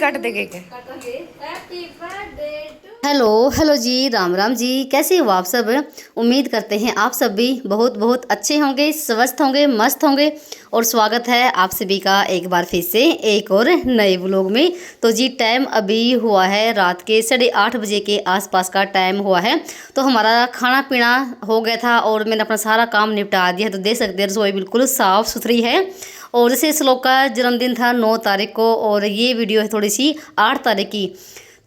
काट दे cake. Hello hello जी, राम राम जी। कैसे हो आप सब? उम्मीद करते हैं आप सब भी बहुत बहुत अच्छे होंगे, स्वस्थ होंगे, मस्त होंगे। और स्वागत है आप सभी का एक बार फिर से एक और नए व्लॉग में। तो जी टाइम अभी हुआ है रात के 8:30 बजे के आसपास का टाइम हुआ है। तो हमारा खाना पीना हो गया था और मैंने अपना सारा काम निपटा दिया है। तो देख सकते हैं रसोई बिल्कुल साफ़ सुथरी है। और जैसे श्लोक का जन्मदिन था 9 तारीख को और ये वीडियो है थोड़ी सी 8 तारीख की।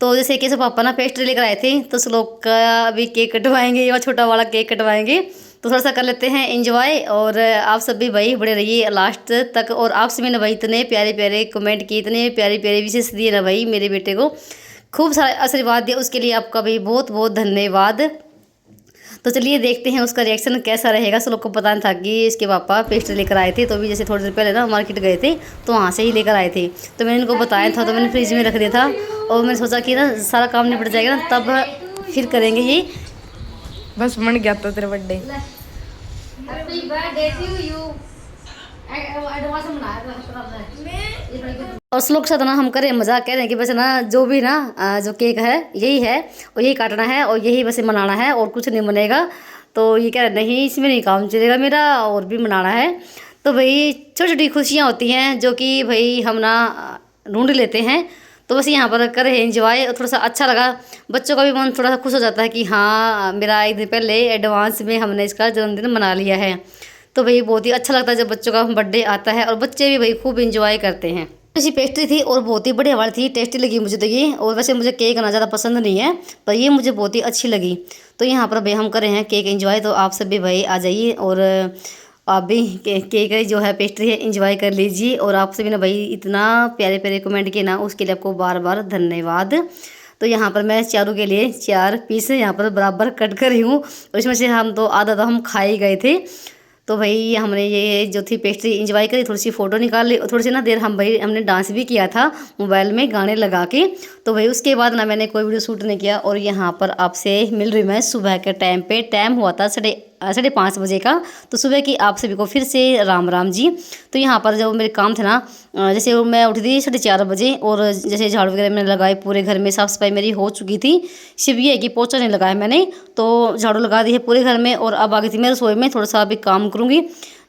तो जैसे कि सब पापा ना पेस्ट्री लेकर आए थे तो श्लोक का अभी केक कटवाएंगे या छोटा वाला केक कटवाएंगे। तो थोड़ा सा कर लेते हैं एंजॉय। और आप सब भी भाई बड़े रहिए लास्ट तक। और आपसे मैंने भाई इतने प्यारे प्यारे कमेंट किए, इतने प्यारे प्यारे विशेष दिए ना भाई मेरे बेटे को, खूब सारा आशीर्वाद दिया, उसके लिए आपका भी बहुत बहुत धन्यवाद। तो चलिए देखते हैं उसका रिएक्शन कैसा रहेगा। सब लोग को पता नहीं था कि इसके पापा पेस्ट्री लेकर आए थे। तो अभी जैसे थोड़ी देर पहले ना मार्केट गए थे तो वहाँ से ही लेकर आए थे। तो मैंने इनको बताया था, तो मैंने फ्रिज में रख दिया था। और मैंने सोचा कि ना सारा काम निपट जाएगा ना तब फिर करेंगे ये। बस मन गया था तेरा बर्थडे। और श्लोक के साथ ना हम करें मजाक, कह रहे हैं कि बस ना जो भी ना जो केक है यही है और यही काटना है और यही बस मनाना है और कुछ नहीं बनेगा। तो ये कह रहे नहीं इसमें नहीं काम चलेगा मेरा और भी मनाना है। तो भाई छोटी छोटी खुशियाँ होती हैं जो कि भाई हम ना ढूंढ लेते हैं। तो बस यहाँ पर करें एंजॉय और थोड़ा सा अच्छा लगा। बच्चों का भी मन थोड़ा सा खुश हो जाता है कि हाँ मेरा एक दिन पहले एडवांस में हमने इसका जन्मदिन मना लिया है। तो भाई बहुत ही अच्छा लगता है जब बच्चों का बर्थडे आता है और बच्चे भी भाई खूब इंजॉय करते हैं। ऐसी पेस्ट्री थी और बहुत ही बढ़िया वाली थी, टेस्टी लगी मुझे तो ये। और वैसे मुझे केक ना ज़्यादा पसंद नहीं है पर ये मुझे बहुत ही अच्छी लगी। तो यहाँ पर भाई हम कर रहे हैं केक एंजॉय। तो आप सब भी भाई आ जाइए और आप भी केक जो है पेस्ट्री है इंजॉय कर लीजिए। और आपसे भी ना भाई इतना प्यारे प्यारे कमेंट किए ना उसके लिए आपको बार बार धन्यवाद। तो यहाँ पर मैं चारों के लिए 4 पीस यहाँ पर बराबर कट कर रही हूँ और इसमें से हम तो आधा तो हम खा ही गए थे। तो भाई हमने ये जो थी पेस्ट्री इंजॉय करी, थोड़ी सी फ़ोटो निकाल ली और थोड़ी सी ना देर हम भाई हमने डांस भी किया था मोबाइल में गाने लगा के। तो भाई उसके बाद ना मैंने कोई वीडियो शूट नहीं किया। और यहाँ पर आपसे मिल रही मैं सुबह के टाइम पे, टाइम हुआ था 5:30 बजे का। तो सुबह की आप सभी को फिर से राम राम जी। तो यहाँ पर जब मेरे काम थे ना जैसे मैं उठी थी 4:30 बजे और जैसे झाड़ू वगैरह मैंने लगाए, पूरे घर में साफ़ सफाई मेरी हो चुकी थी। सिर्फ ये है कि पोछा नहीं लगाया मैंने, तो झाड़ू लगा दी है पूरे घर में। और अब आ गई थी मैं रसोई में, थोड़ा सा अभी काम करूँगी।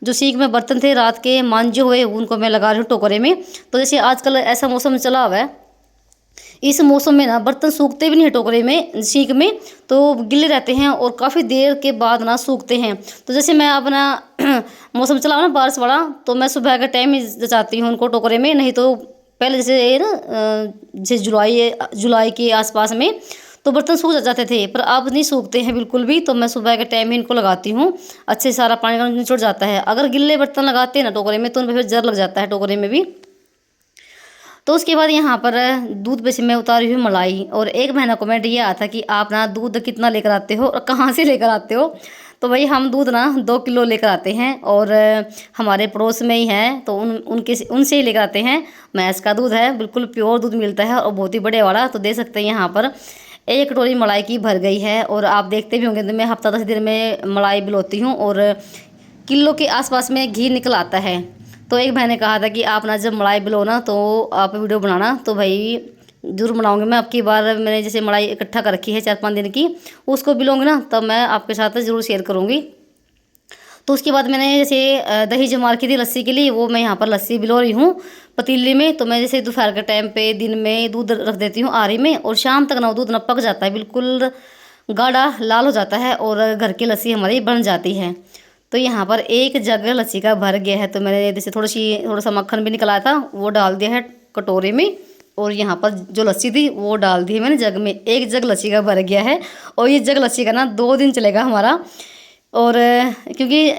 जो सीख में बर्तन थे रात के मांजे हुए उनको मैं लगा रही हूँ टोकरे में। तो जैसे आजकल ऐसा मौसम चला हुआ है, इस मौसम में ना बर्तन सूखते भी नहीं है टोकरे में सीख में, तो गिले रहते हैं और काफ़ी देर के बाद ना सूखते हैं। तो जैसे मैं अपना मौसम चला हुआ ना बारिश वाला, तो मैं सुबह के टाइम ही जचाती हूँ उनको टोकरे में। नहीं तो पहले जैसे ये ना जैसे जुलाई के आसपास में तो बर्तन सूख जाते थे, पर अब नहीं सूखते हैं बिल्कुल भी। तो मैं सुबह के टाइम ही इनको लगाती हूँ, अच्छे सारा पानी का निचोड़ जाता है। अगर गिल्ले बर्तन लगाते हैं ना टोकरे में तो उनमें फिर जर लग जाता है टोकरे में भी। तो उसके बाद यहाँ पर दूध पे से मैं उतारी हुई मलाई। और एक महीना कमेंट ये आया था कि आप ना दूध कितना लेकर आते हो और कहाँ से लेकर आते हो। तो भाई हम दूध ना 2 किलो लेकर आते हैं और हमारे पड़ोस में ही हैं तो उनसे ही लेकर आते हैं। भैंस का दूध है, बिल्कुल प्योर दूध मिलता है और बहुत ही बड़े वाला। तो दे सकते हैं यहाँ पर 1 कटोरी मलाई की भर गई है। और आप देखते भी होंगे तो मैं हफ्ता 10 दिन में मलाई बिलोती हूँ और किलो के आसपास में घी निकल आता है। तो एक मैंने कहा था कि आप ना जब मलाई बिलो ना तो आप वीडियो बनाना। तो भाई जरूर बनाऊंगी मैं। अब की बार मैंने जैसे मलाई इकट्ठा कर रखी है 4-5 दिन की, उसको बिलोंगी ना तब मैं आपके साथ ज़रूर शेयर करूँगी। तो उसके बाद मैंने जैसे दही जमा रखी थी लस्सी के लिए, वो मैं यहाँ पर लस्सी बिलो रही हूँ पतीली में। तो मैं जैसे दोपहर के टाइम पे दिन में दूध रख देती हूँ आरी में और शाम तक ना दूध ना पक जाता है, बिल्कुल गाढ़ा लाल हो जाता है और घर की लस्सी हमारी बन जाती है। तो यहाँ पर 1 जग लस्सी का भर गया है। तो मैंने जैसे थोड़ा सा मक्खन भी निकला था वो डाल दिया है कटोरे में। और यहाँ पर जो लस्सी थी वो डाल दी है मैंने जग में। 1 जग लस्सी का भर गया है और ये जग लस्सी का ना 2 दिन चलेगा हमारा। और क्योंकि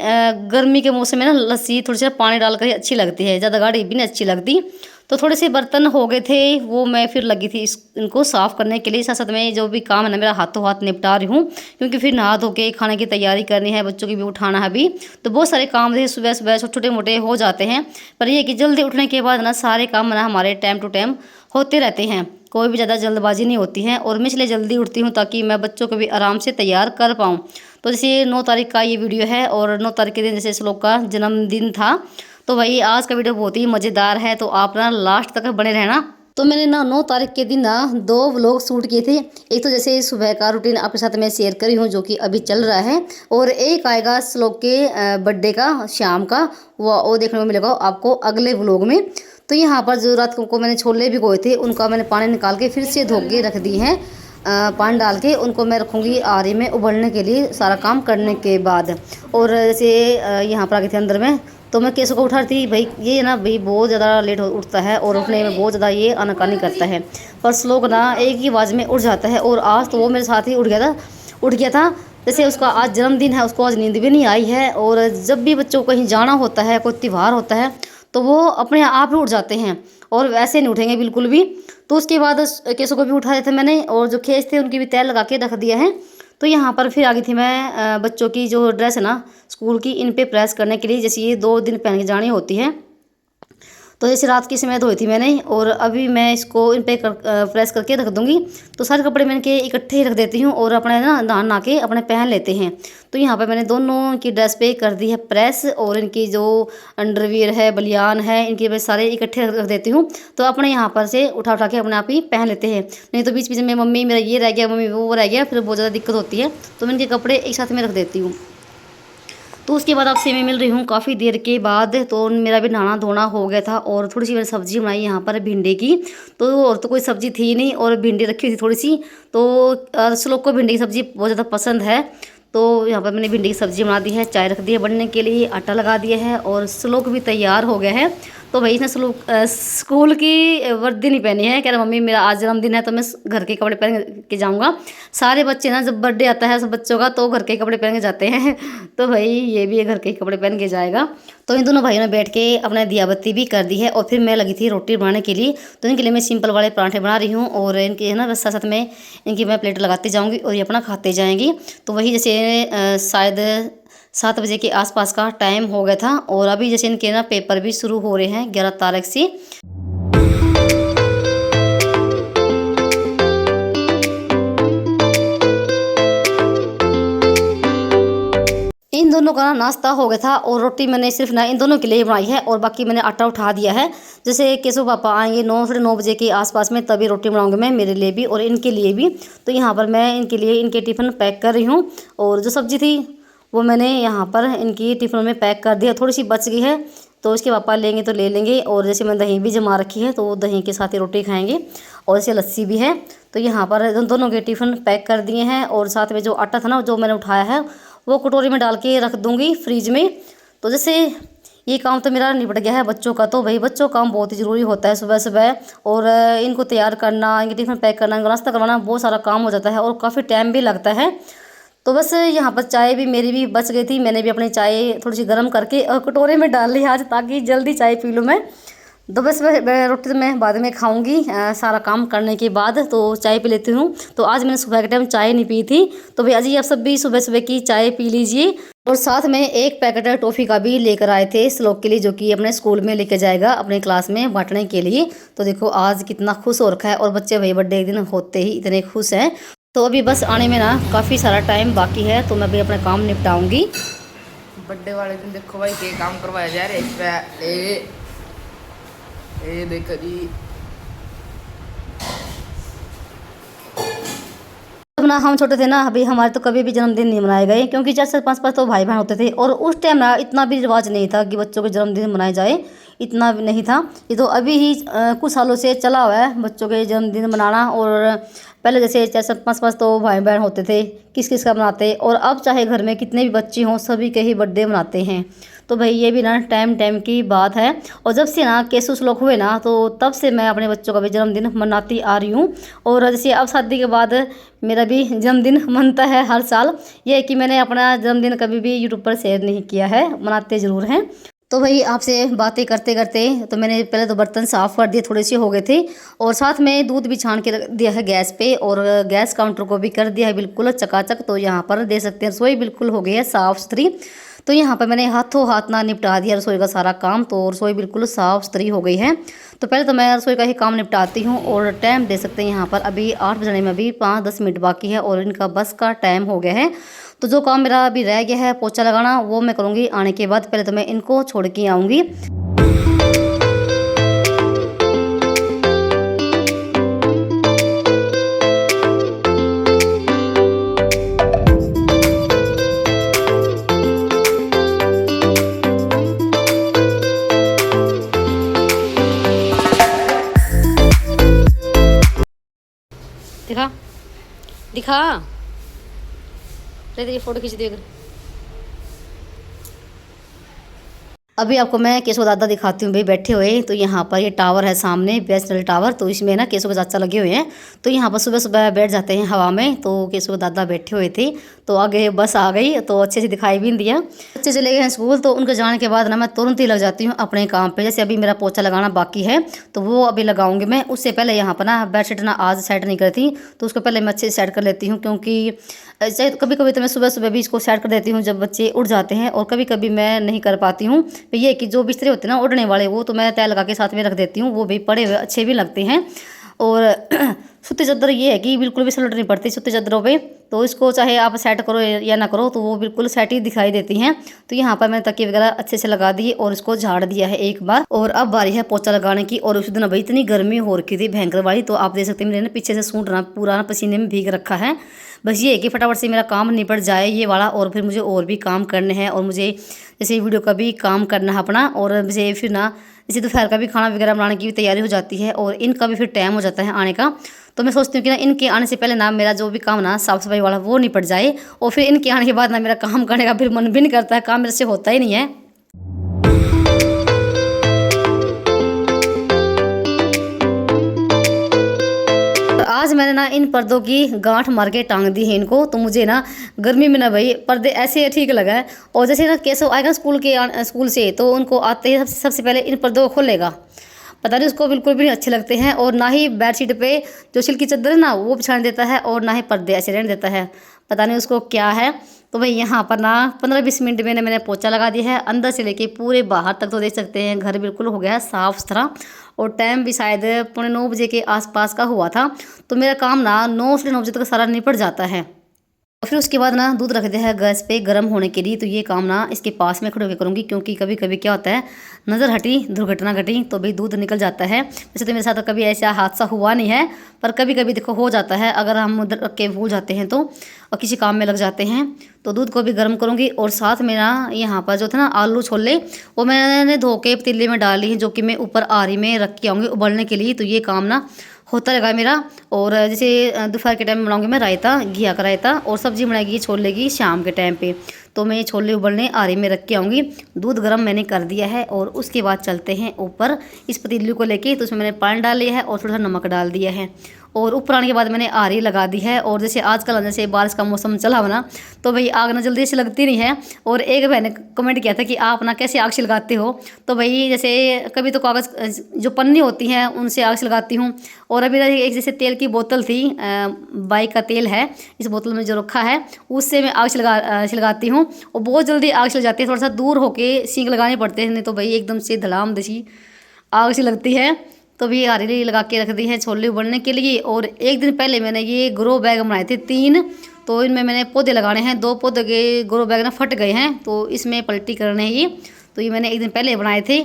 गर्मी के मौसम में ना लस्सी थोड़ी सी पानी डालकर ही अच्छी लगती है, ज़्यादा गाढ़ी भी नहीं अच्छी लगती। तो थोड़े से बर्तन हो गए थे वो मैं फिर लगी थी इनको साफ़ करने के लिए। साथ साथ में जो भी काम है ना मेरा हाथों हाथ निपटा रही हूँ, क्योंकि फिर नहा धो के खाने की तैयारी करनी है, बच्चों की भी उठाना है अभी। तो बहुत सारे काम थे सुबह सुबह छोटे मोटे हो जाते हैं। पर ये कि जल्दी उठने के बाद ना सारे काम ना हमारे टाइम टू टाइम होते रहते हैं, कोई भी ज़्यादा जल्दबाजी नहीं होती है। और मैं इसलिए जल्दी उठती हूँ ताकि मैं बच्चों को भी आराम से तैयार कर पाऊँ। तो जैसे 9 तारीख का ये वीडियो है और 9 तारीख के दिन जैसे श्लोक का जन्मदिन था। तो भाई आज का वीडियो बहुत ही मज़ेदार है, तो आप ना लास्ट तक बने रहना। तो मैंने ना 9 तारीख के दिन ना 2 व्लॉग शूट किए थे। एक तो जैसे सुबह का रूटीन आपके साथ मैं शेयर करी हूँ जो कि अभी चल रहा है, और एक आएगा श्लोक के बर्थडे का शाम का, वो देखने को मिलेगा आपको अगले व्लॉग में। तो यहाँ पर जो रात को मैंने छोले भिगोए थे उनका मैंने पानी निकाल के फिर से धो के रख दिए हैं। पानी डाल के उनको मैं रखूँगी आरी में उबलने के लिए सारा काम करने के बाद। और जैसे यहाँ पर आ गए थे अंदर में, तो मैं केसु को उठा रही थी। भाई ये ना भाई बहुत ज़्यादा लेट उठता है और उठने में बहुत ज़्यादा ये आनाकानी करता है, पर श्लोक ना एक ही आवाज़ में उठ जाता है। और आज तो वो मेरे साथ ही उठ गया था। जैसे उसका आज जन्मदिन है, उसको आज नींद भी नहीं आई है, और जब भी बच्चों को कहीं जाना होता है, कोई त्यौहार होता है, तो वो अपने आप ही उठ जाते हैं और वैसे नहीं उठेंगे बिल्कुल भी। तो उसके बाद केसु को भी उठाए थे मैंने, और जो खेस थे उनकी भी तैल लगा के रख दिया है। तो यहाँ पर फिर आ गई थी मैं बच्चों की जो ड्रेस है ना स्कूल की, इन पे प्रेस करने के लिए। जैसे ये 2 दिन पहन के जानी होती है, तो जैसे रात की समय धोई थी मैंने, और अभी मैं इसको इन पे प्रेस करके रख दूँगी। तो सारे कपड़े मैंने के इकट्ठे ही रख देती हूँ और अपने ना नहा के अपने पहन लेते हैं। तो यहाँ पर मैंने दोनों की ड्रेस पे कर दी है प्रेस, और इनकी जो अंडरवियर है, बलियान है, इनके मैं सारे इकट्ठे रख देती हूँ। तो अपने यहाँ पर से उठा के अपने आप ही पहन लेते हैं, नहीं तो बीच बीच में मम्मी मेरा ये रह गया, मम्मी वो रह गया, फिर बहुत ज़्यादा दिक्कत होती है। तो मैं इनके कपड़े एक साथ में रख देती हूँ। तो उसके बाद आपसे मैं मिल रही हूँ काफ़ी देर के बाद। तो मेरा भी नहाना धोना हो गया था, और थोड़ी सी मैंने सब्ज़ी बनाई यहाँ पर भिंडी की। तो और तो कोई सब्ज़ी थी नहीं, और भिंडी रखी हुई थी थोड़ी सी। तो श्लोक को भिंडी की सब्ज़ी बहुत ज़्यादा पसंद है, तो यहाँ पर मैंने भिंडी की सब्ज़ी बना दी है, चाय रख दी है बनने के लिए, आटा लगा दिया है, और श्लोक भी तैयार हो गया है। तो भाई इसने स्कूल की वर्दी नहीं पहनी है, कह रहा मम्मी मेरा आज जन्मदिन है तो मैं घर के कपड़े पहन के जाऊँगा। सारे बच्चे ना जब बर्थडे आता है सब बच्चों का तो घर के कपड़े पहन के जाते हैं, तो भाई ये भी घर के कपड़े पहन के जाएगा। तो इन दोनों भाइयों ने बैठ के अपने दिया बत्ती भी कर दी है, और फिर मैं लगी थी रोटी बनाने के लिए। तो इनके लिए मैं सिंपल वाले पराठे बना रही हूँ, और इनके है ना साथ साथ में इनकी मैं प्लेट लगाती जाऊँगी और ये अपना खाते जाएंगी। तो वही जैसे शायद 7 बजे के आसपास का टाइम हो गया था, और अभी जैसे इनके ना पेपर भी शुरू हो रहे हैं 11 तारीख से। इन दोनों का नाश्ता हो गया था, और रोटी मैंने सिर्फ ना इन दोनों के लिए बनाई है, और बाकी मैंने आटा उठा दिया है। जैसे केशव पापा आएंगे 9 साढ़े 9 बजे के आसपास में, तभी रोटी बनाऊंगी मैं मेरे लिए भी और इनके लिए भी। तो यहाँ पर मैं इनके लिए इनके टिफ़िन पैक कर रही हूँ, और जो सब्ज़ी थी वो मैंने यहाँ पर इनकी टिफ़िन में पैक कर दिया। थोड़ी सी बच गई है तो उसके पापा लेंगे तो ले लेंगे, और जैसे मैं दही भी जमा रखी है तो वो दही के साथ ही रोटी खाएंगे, और जैसे लस्सी भी है। तो यहाँ पर दोनों के टिफ़िन पैक कर दिए हैं, और साथ में जो आटा था ना जो मैंने उठाया है वो कटोरी में डाल के रख दूँगी फ्रिज में। तो जैसे ये काम तो मेरा निपट गया है बच्चों का। तो भाई बच्चों का काम बहुत ही ज़रूरी होता है सुबह सुबह, और इनको तैयार करना, इनके टिफ़िन पैक करना, इनको नाश्ता करवाना, बहुत सारा काम हो जाता है और काफ़ी टाइम भी लगता है। तो बस यहाँ पर चाय भी मेरी भी बच गई थी, मैंने भी अपनी चाय थोड़ी सी गर्म करके और कटोरे में डाल ली आज, ताकि जल्दी चाय पी लूँ मैं। तो बस मैं रोटी तो मैं बाद में खाऊंगी, सारा काम करने के बाद तो चाय पी लेती हूँ। तो आज मैंने सुबह के टाइम चाय नहीं पी थी, तो भाई आज आप सब भी सुबह सुबह की चाय पी लीजिए। और साथ में एक पैकेट टॉफ़ी का भी लेकर आए थे श्लोक के लिए, जो कि अपने स्कूल में लेके जाएगा अपने क्लास में बांटने के लिए। तो देखो आज कितना खुश हो रखा है, और बच्चे भाई बर्थडे के दिन होते ही इतने खुश हैं। तो अभी बस आने में ना काफ़ी सारा टाइम बाकी है, तो मैं अभी अपना काम निपटाऊंगी। बर्थडे वाले दिन देखो भाई क्या काम करवाया जा रहा है इस पे। ये देखो जी, जब ना हम छोटे थे ना अभी हमारे तो कभी भी जन्मदिन नहीं मनाए गए, क्योंकि 4-5 तो भाई बहन होते थे, और उस टाइम ना इतना भी रिवाज नहीं था कि बच्चों के जन्मदिन मनाए जाए, इतना भी नहीं था। ये तो अभी ही कुछ सालों से चला हुआ है बच्चों के जन्मदिन मनाना। और पहले जैसे 4-5 तो भाई बहन होते थे, किस किस का मनाते, और अब चाहे घर में कितने भी बच्चे हों सभी के ही बर्थडे मनाते हैं। तो भाई ये भी ना टाइम की बात है। और जब से ना केसु श्लोक हुए ना, तो तब से मैं अपने बच्चों का भी जन्मदिन मनाती आ रही हूँ। और जैसे अब शादी के बाद मेरा भी जन्मदिन मनता है हर साल। ये है कि मैंने अपना जन्मदिन कभी भी यूट्यूब पर शेयर नहीं किया है, मनाते ज़रूर हैं। तो भाई आपसे बातें करते करते तो मैंने पहले तो बर्तन साफ़ कर दिए, थोड़े से हो गए थे, और साथ में दूध भी छान के रख दिया है गैस पे, और गैस काउंटर को भी कर दिया है बिल्कुल चकाचक। तो यहाँ पर दे सकते हैं रसोई बिल्कुल हो गई है साफ़ सुथरी। तो यहाँ पर मैंने हाथों हाथ ना निपटा दिया रसोई का सारा काम, तो रसोई बिल्कुल साफ़ सुथरी हो गई है। तो पहले तो मैं रसोई का ही काम निपटाती हूँ, और टाइम दे सकते हैं यहाँ पर अभी 8 बजने में अभी 5-10 मिनट बाकी है, और इनका बस का टाइम हो गया है। तो जो काम मेरा अभी रह गया है पोछा लगाना, वो मैं करूँगी आने के बाद। पहले तो मैं इनको छोड़ के आऊँगी। दिखा तेरी फोटो खींच दे। अभी आपको मैं केशव दादा दिखाती हूँ भाई बैठे हुए। तो यहाँ पर ये टावर है सामने, बीएसएनएल टावर। तो इसमें ना केशव चाचा लगे हुए हैं। तो यहाँ पर सुबह सुबह बैठ जाते हैं हवा में। तो केशव दादा बैठे हुए थे। तो आगे बस आ गई तो अच्छे से दिखाई भी नहीं दिया। बच्चे चले गए हैं स्कूल। तो उनके जाने के बाद ना मैं तुरंत ही लग जाती हूँ अपने काम पे। जैसे अभी मेरा पोछा लगाना बाकी है तो वो अभी लगाऊंगी मैं। उससे पहले यहाँ पर ना बेडशीट ना आज सेट नहीं करती, तो उसको पहले मैं अच्छे से सेट कर लेती हूँ। क्योंकि कभी कभी तो मैं सुबह सुबह भी इसको सेट कर देती हूँ जब बच्चे उठ जाते हैं, और कभी कभी मैं नहीं कर पाती हूँ। तो ये कि जो बिस्तरे होते हैं ना उड़ने वाले, वो तो मैं तय लगा के साथ में रख देती हूँ। वो भी पड़े हुए अच्छे भी लगते हैं। और सूती चादर ये है कि बिल्कुल भी सलट नहीं पड़ती सूती चादरों पे। तो इसको चाहे आप सेट करो या ना करो तो वो बिल्कुल सेट ही दिखाई देती हैं। तो यहाँ पर मैंने तकिए वगैरह अच्छे से लगा दिए और इसको झाड़ दिया है एक बार। और अब बारी है पोछा लगाने की। और उस दिन भाई इतनी गर्मी हो रखी थी भयंकर वाली। तो आप देख सकते हैं मेरे ना पीछे से सूट ना पूरा पसीने में भीग रखा है। बस ये है कि फटाफट से मेरा काम निपट जाए ये वाला, और फिर मुझे और भी काम करने हैं। और मुझे जैसे वीडियो का भी काम करना है अपना, और मुझे फिर ना जैसे दोपहर का भी खाना वगैरह बनाने की भी तैयारी हो जाती है, और इनका भी फिर टाइम हो जाता है आने का। तो मैं सोचती हूँ कि ना इनके आने से पहले ना मेरा जो भी काम ना साफ़ सफाई वाला वो निपट जाए, और फिर इनके आने के बाद ना मेरा काम करने का फिर मन भी नहीं करता है, काम मेरे से होता ही नहीं है। आज मैंने ना इन पर्दों की गांठ मार के टांग दी है इनको। तो मुझे ना गर्मी में ना भाई पर्दे ऐसे ठीक लगा है। और जैसे ना केशव आएगा स्कूल से तो उनको आते ही सबसे पहले इन पर्दों को खोलेगा। पता नहीं उसको बिल्कुल भी नहीं अच्छे लगते हैं। और ना ही बेडशीट पे जो सिल्की चादर है ना वो बिछाने देता है, और ना ही पर्दे ऐसे रहने देता है। पता नहीं उसको क्या है। तो भाई यहाँ पर ना 15-20 मिनट में मैंने पोछा लगा दिया है, अंदर से लेके पूरे बाहर तक। तो देख सकते हैं घर बिल्कुल हो गया है साफ़ सुथरा। और टाइम भी शायद 9:45 बजे के आसपास का हुआ था। तो मेरा काम ना 9 से 9 बजे तक सारा निपट जाता है। और फिर उसके बाद ना दूध रख दिया है गैस पे गर्म होने के लिए। तो ये काम ना इसके पास में खड़े होकर करूँगी, क्योंकि कभी कभी क्या होता है नज़र हटी दुर्घटना घटी तो भाई दूध निकल जाता है। वैसे तो मेरे साथ कभी ऐसा हादसा हुआ नहीं है, पर कभी कभी देखो हो जाता है अगर हम उधर रख के भूल जाते हैं तो, और किसी काम में लग जाते हैं। तो दूध को भी गर्म करूँगी। और साथ में ना यहाँ पर जो था ना आलू छोले वो मैंने धो के पतीले में डाल ली है, जो कि मैं ऊपर आरी में रख के आऊँगी उबलने के लिए। तो ये काम ना होता रहेगा मेरा। और जैसे दोपहर के टाइम में बनाऊंगी मैं रायता, घिया का रायता, और सब्जी बनाएगी छोले की शाम के टाइम पे। तो मैं छोले उबलने आरी में रख के आऊँगी। दूध गर्म मैंने कर दिया है, और उसके बाद चलते हैं ऊपर इस पतीली को लेके। तो उसमें मैंने पानी डाल लिया है और थोड़ा सा नमक डाल दिया है। और ऊपर आने के बाद मैंने आरी लगा दी है। और जैसे आजकल जैसे बारिश का मौसम चला हुआ ना, तो भाई आग ना जल्दी से लगती नहीं है। और एक बहन ने कमेंट किया था कि आप ना कैसे आग से लगाते हो। तो भाई जैसे कभी तो कागज़ जो पन्नी होती हैं उनसे आग से लगाती हूँ। और अभी एक जैसे तेल की बोतल थी, बाइक का तेल है इस बोतल में जो रखा है, उससे मैं आग से लगाती हूँ। और बहुत जल्दी आग से जाती है। थोड़ा सा दूर होके सींग लगाने पड़ते हैं, नहीं तो भाई एकदम से धड़ाम देसी आग से लगती है। तो भी आरी लगा के रख दी है छोले उबलने के लिए। और एक दिन पहले मैंने ये ग्रो बैग बनाए थे 3। तो इनमें मैंने पौधे लगाने हैं। 2 पौधे के ग्रो बैग ना फट गए हैं, तो इसमें पलटी करने ही। तो ये मैंने एक दिन पहले बनाए थे।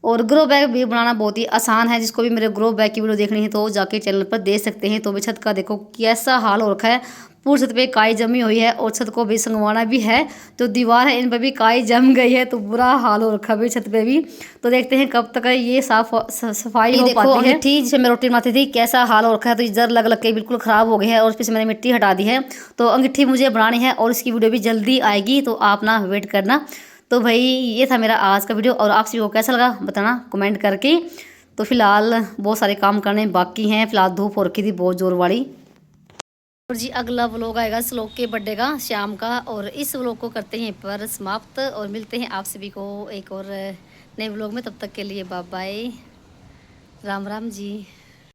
और ग्रो बैग भी बनाना बहुत ही आसान है। जिसको भी मेरे ग्रो बैग की वीडियो देखनी है तो जाके चैनल पर देख सकते हैं। तो भी छत का देखो कैसा हाल हो रखा है, पूरी छत पे काई जमी हुई है। और छत को भी संगवाना भी है, तो दीवार है इन पर भी काई जम गई है। तो बुरा हाल हो रखा है छत पे भी। तो देखते हैं कब तक ये सफाई हो पाती है। ठीक जिसे मैं रोटी बनाती थी कैसा हाल हो रखा है। तो ये जर लग के बिल्कुल ख़राब हो गई है, और उस पर से मैंने मिट्टी हटा दी है। तो अंगीठी मुझे बनानी है, और इसकी वीडियो भी जल्दी आएगी, तो आप ना वेट करना। तो भाई ये था मेरा आज का वीडियो, और आपसे वो कैसा लगा बताना कमेंट करके। तो फिलहाल बहुत सारे काम करने बाकी हैं। फिलहाल धूप हो रखी थी बहुत जोर वाली। और जी अगला व्लॉग आएगा श्लोक के बर्थडे का शाम का। और इस व्लॉग को करते हैं पर समाप्त, और मिलते हैं आप सभी को एक और नए व्लॉग में। तब तक के लिए बाय बाय, राम राम जी।